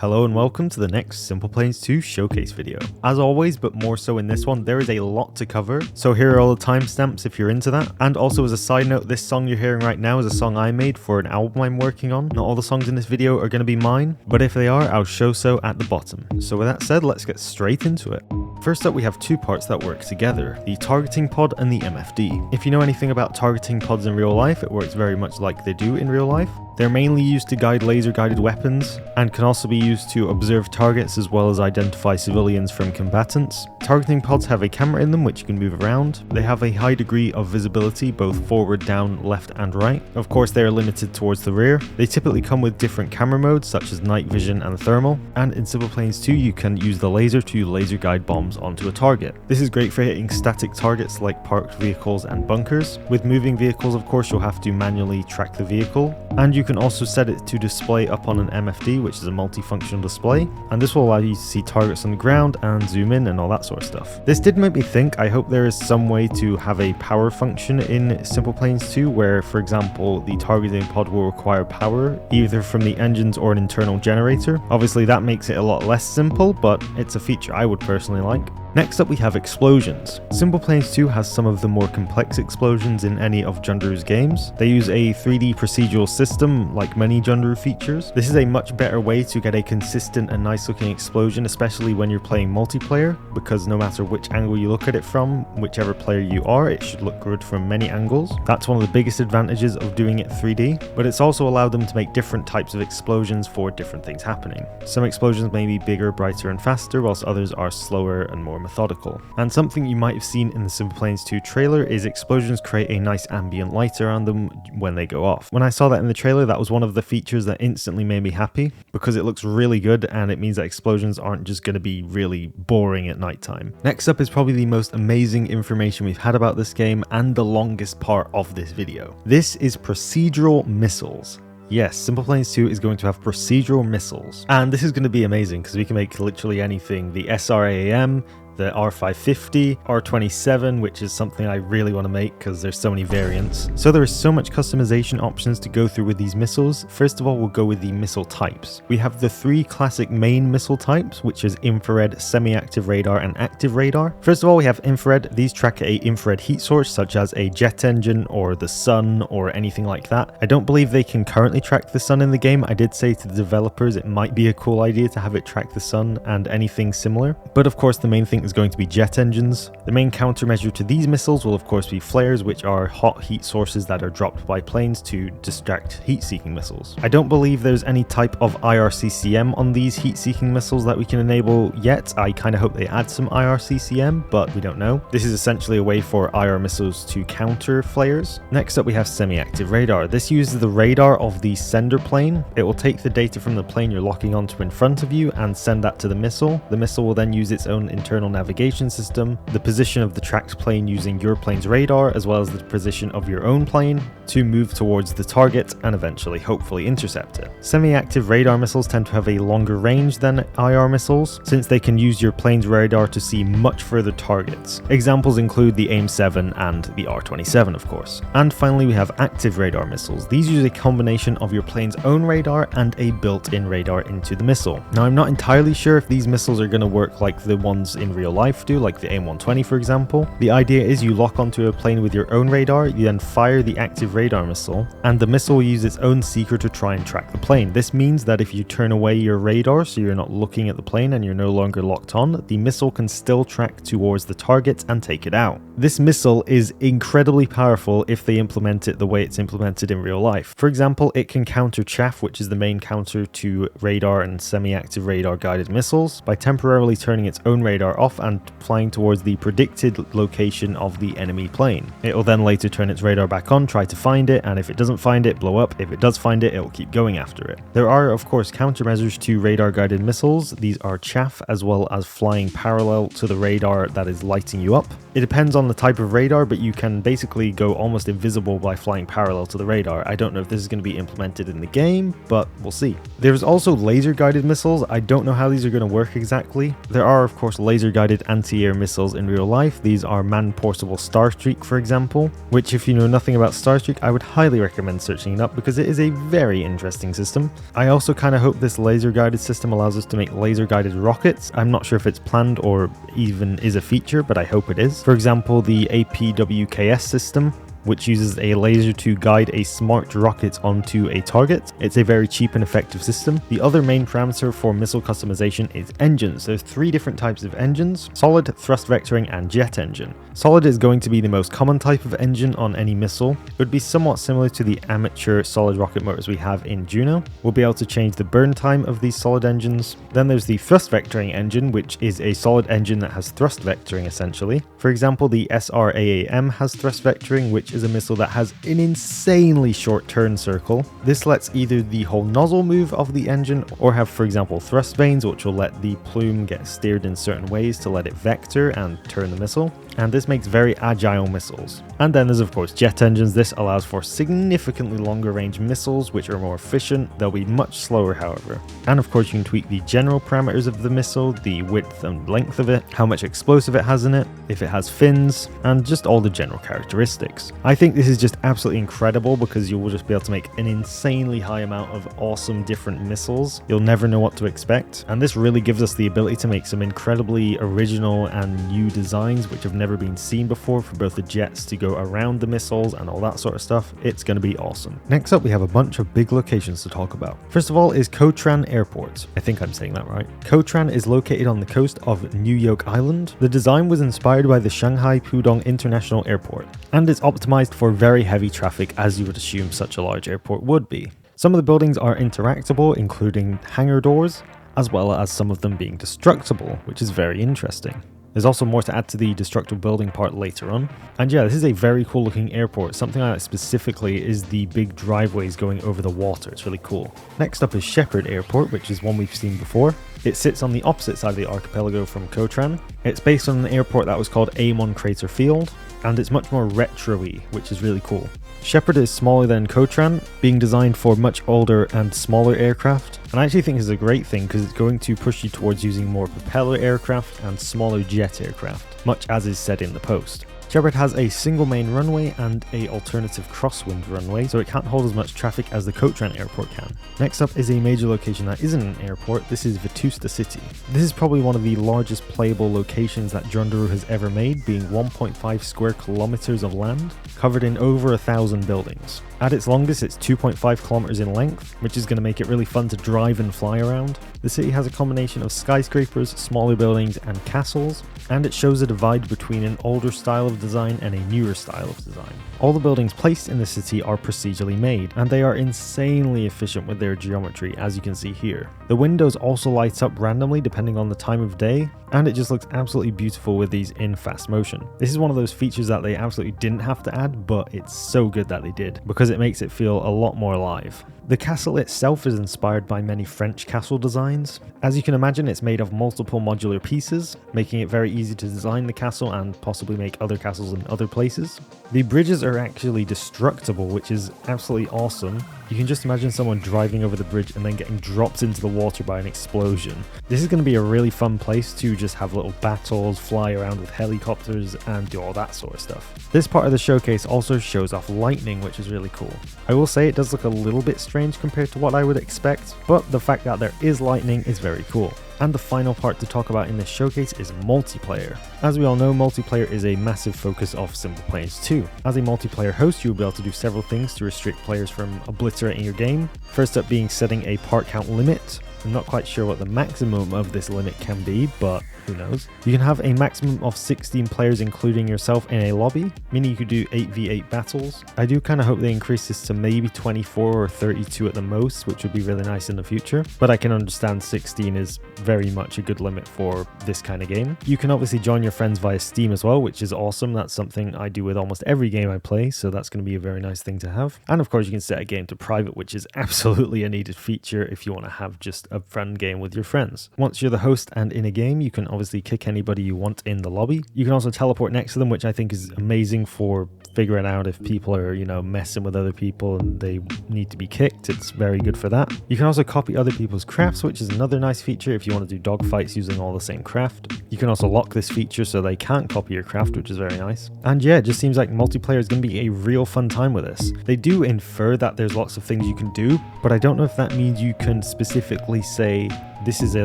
Hello and welcome to the next SimplePlanes2 Showcase video. As always, but more so in this one, there is a lot to cover, so here are all the timestamps if you're into that. And also as a side note, this song you're hearing right now is a song I made for an album I'm working on. Not all the songs in this video are going to be mine, but if they are, I'll show so at the bottom. So with that said, let's get straight into it. First up, we have two parts that work together, the targeting pod and the MFD. If you know anything about targeting pods in real life, it works very much like they do in real life. They're mainly used to guide laser-guided weapons, and can also be used to observe targets as well as identify civilians from combatants. Targeting pods have a camera in them which you can move around. They have a high degree of visibility, both forward, down, left and right. Of course, they are limited towards the rear. They typically come with different camera modes such as night vision and thermal, and in SimplePlanes2 you can use the laser to laser guide bombs onto a target. This is great for hitting static targets like parked vehicles and bunkers. With moving vehicles, of course, you'll have to manually track the vehicle, and you can also set it to display up on an MFD, which is a multifunctional display, and this will allow you to see targets on the ground and zoom in and all that sort of stuff. This did make me think, I hope there is some way to have a power function in SimplePlanes2 where, for example, the targeting pod will require power either from the engines or an internal generator. Obviously that makes it a lot less simple, but it's a feature I would personally like. Next up we have explosions. SimplePlanes2 has some of the more complex explosions in any of Junderu's games. They use a 3D procedural system like many Junderu features. This is a much better way to get a consistent and nice looking explosion, especially when you're playing multiplayer, because no matter which angle you look at it from, whichever player you are, it should look good from many angles. That's one of the biggest advantages of doing it 3D, but it's also allowed them to make different types of explosions for different things happening. Some explosions may be bigger, brighter and faster, whilst others are slower and more methodical. And something you might have seen in the SimplePlanes2 trailer is explosions create a nice ambient light around them when they go off. When I saw that in the trailer, that was one of the features that instantly made me happy, because it looks really good and it means that explosions aren't just going to be really boring at nighttime. Next up is probably the most amazing information we've had about this game and the longest part of this video. This is procedural missiles. Yes, SimplePlanes2 is going to have procedural missiles, and this is going to be amazing because we can make literally anything. The SRAM, the R550, R27, which is something I really want to make because there's so many variants. So there is so much customization options to go through with these missiles. First of all, we'll go with the missile types. We have the three classic main missile types, which is infrared, semi-active radar, and active radar. First of all, we have infrared. These track a infrared heat source, such as a jet engine or the sun or anything like that. I don't believe they can currently track the sun in the game. I did say to the developers it might be a cool idea to have it track the sun and anything similar. But of course, the main thing is going to be jet engines. The main countermeasure to these missiles will of course be flares, which are hot heat sources that are dropped by planes to distract heat-seeking missiles. I don't believe there's any type of IRCCM on these heat-seeking missiles that we can enable yet. I kind of hope they add some IRCCM, but we don't know. This is essentially a way for IR missiles to counter flares. Next up we have semi-active radar. This uses the radar of the sender plane. It will take the data from the plane you're locking onto in front of you and send that to the missile. The missile will then use its own internal navigation system, the position of the tracked plane using your plane's radar, as well as the position of your own plane to move towards the target and eventually hopefully intercept it. Semi-active radar missiles tend to have a longer range than IR missiles, since they can use your plane's radar to see much further targets. Examples include the AIM-7 and the R27, of course. And finally, we have active radar missiles. These use a combination of your plane's own radar and a built-in radar into the missile. Now, I'm not entirely sure if these missiles are going to work like the ones in real life do, like the AIM-120 for example. The idea is you lock onto a plane with your own radar, you then fire the active radar missile, and the missile will use its own seeker to try and track the plane. This means that if you turn away your radar so you're not looking at the plane and you're no longer locked on, the missile can still track towards the target and take it out. This missile is incredibly powerful if they implement it the way it's implemented in real life. For example, it can counter chaff, which is the main counter to radar and semi-active radar guided missiles, by temporarily turning its own radar off and flying towards the predicted location of the enemy plane. It will then later turn its radar back on, try to find it, and if it doesn't find it, blow up. If it does find it, it will keep going after it. There are of course countermeasures to radar guided missiles. These are chaff as well as flying parallel to the radar that is lighting you up. It depends on the type of radar, but you can basically go almost invisible by flying parallel to the radar. I don't know if this is going to be implemented in the game, but we'll see. There's also laser guided missiles. I don't know how these are going to work exactly. There are of course laser guided anti-air missiles in real life. These are man-portable Starstreak, for example, which if you know nothing about Starstreak, I would highly recommend searching it up because it is a very interesting system. I also kind of hope this laser guided system allows us to make laser guided rockets. I'm not sure if it's planned or even is a feature, but I hope it is. For example, the APWKS system, which uses a laser to guide a smart rocket onto a target. It's a very cheap and effective system. The other main parameter for missile customization is engines. There's 3 different types of engines: solid, thrust vectoring, and jet engine. Solid is going to be the most common type of engine on any missile. It would be somewhat similar to the amateur solid rocket motors we have in Juno. We'll be able to change the burn time of these solid engines. Then there's the thrust vectoring engine, which is a solid engine that has thrust vectoring essentially. For example, the SRAAM has thrust vectoring, which is a missile that has an insanely short turn circle. This lets either the whole nozzle move of the engine or have, for example, thrust vanes, which will let the plume get steered in certain ways to let it vector and turn the missile. And this makes very agile missiles. And then there's of course jet engines. This allows for significantly longer range missiles, which are more efficient. They'll be much slower, however. And of course you can tweak the general parameters of the missile, the width and length of it, how much explosive it has in it, if it has fins, and just all the general characteristics. I think this is just absolutely incredible because you will just be able to make an insanely high amount of awesome different missiles. You'll never know what to expect. And this really gives us the ability to make some incredibly original and new designs which have never been seen before for both the jets to go around the missiles and all that sort of stuff. It's going to be awesome. Next up, we have a bunch of big locations to talk about. First of all is Kotran Airport. I think I'm saying that right. Kotran is located on the coast of New York Island. The design was inspired by the Shanghai Pudong International Airport, and it's optimized for very heavy traffic, as you would assume such a large airport would be. Some of the buildings are interactable, including hangar doors, as well as some of them being destructible, which is very interesting. There's also more to add to the destructible building part later on. And yeah, this is a very cool looking airport. Something I like specifically is the big driveways going over the water. It's really cool. Next up is Shepard Airport, which is one we've seen before. It sits on the opposite side of the archipelago from Kotran. It's based on an airport that was called Amon Crater Field, and it's much more retro-y, which is really cool. Shepard is smaller than Kotran, being designed for much older and smaller aircraft, and I actually think this is a great thing because it's going to push you towards using more propeller aircraft and smaller jet aircraft, much as is said in the post. Shepard has a single main runway and a alternative crosswind runway, so it can't hold as much traffic as the Kotran Airport can. Next up is a major location that isn't an airport. This is Vatsa City. This is probably one of the largest playable locations that Jondaru has ever made, being 1.5 square kilometers of land, covered in over 1,000 buildings. At its longest, it's 2.5 kilometers in length, which is going to make it really fun to drive and fly around. The city has a combination of skyscrapers, smaller buildings, and castles, and it shows a divide between an older style of design and a newer style of design. All the buildings placed in the city are procedurally made, and they are insanely efficient with their geometry, as you can see here. The windows also light up randomly depending on the time of day, and it just looks absolutely beautiful with these in fast motion. This is one of those features that they absolutely didn't have to add, but it's so good that they did, because it makes it feel a lot more alive. The castle itself is inspired by many French castle designs. As you can imagine, it's made of multiple modular pieces, making it very easy to design the castle and possibly make other castles in other places. The bridges are actually destructible, which is absolutely awesome. You can just imagine someone driving over the bridge and then getting dropped into the water by an explosion. This is going to be a really fun place to just have little battles, fly around with helicopters, and do all that sort of stuff. This part of the showcase also shows off lightning, which is really cool. I will say it does look a little bit strange compared to what I would expect, but the fact that there is lightning is very cool. And the final part to talk about in this showcase is multiplayer. As we all know, multiplayer is a massive focus of SimplePlanes2. As a multiplayer host, you'll be able to do several things to restrict players from obliterating your game. First up being setting a part count limit. I'm not quite sure what the maximum of this limit can be, but who knows. You can have a maximum of 16 players including yourself in a lobby, meaning you could do 8v8 battles. I do kind of hope they increase this to maybe 24 or 32 at the most, which would be really nice in the future, but I can understand 16 is very much a good limit for this kind of game. You can obviously join your friends via Steam as well, which is awesome. That's something I do with almost every game I play, so that's going to be a very nice thing to have. And of course you can set a game to private, which is absolutely a needed feature if you want to have just a fun game with your friends. Once you're the host and in a game, you can obviously kick anybody you want in the lobby. You can also teleport next to them, which I think is amazing for figuring out if people are, messing with other people and they need to be kicked. It's very good for that. You can also copy other people's crafts, which is another nice feature if you want to do dogfights using all the same craft. You can also lock this feature so they can't copy your craft, which is very nice. And yeah, it just seems like multiplayer is going to be a real fun time with this. They do infer that there's lots of things you can do, but I don't know if that means you can specifically say, this is a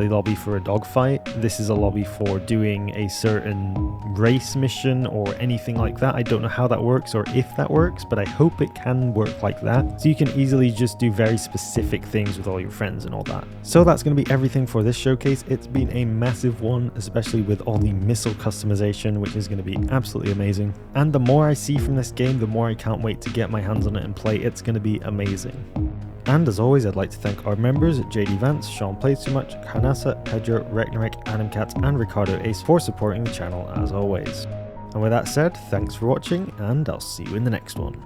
lobby for a dogfight, this is a lobby for doing a certain race mission or anything like that. I don't know how that works or if that works, but I hope it can work like that. So you can easily just do very specific things with all your friends and all that. So that's going to be everything for this showcase. It's been a massive one, especially with all the missile customization, which is going to be absolutely amazing. And the more I see from this game, the more I can't wait to get my hands on it and play. It's going to be amazing. And as always, I'd like to thank our members JD Vance, Sean Plays Too Much, Hanasa, Pedro, Reknarek, Animcat, and Ricardo Ace for supporting the channel as always. And with that said, thanks for watching, and I'll see you in the next one.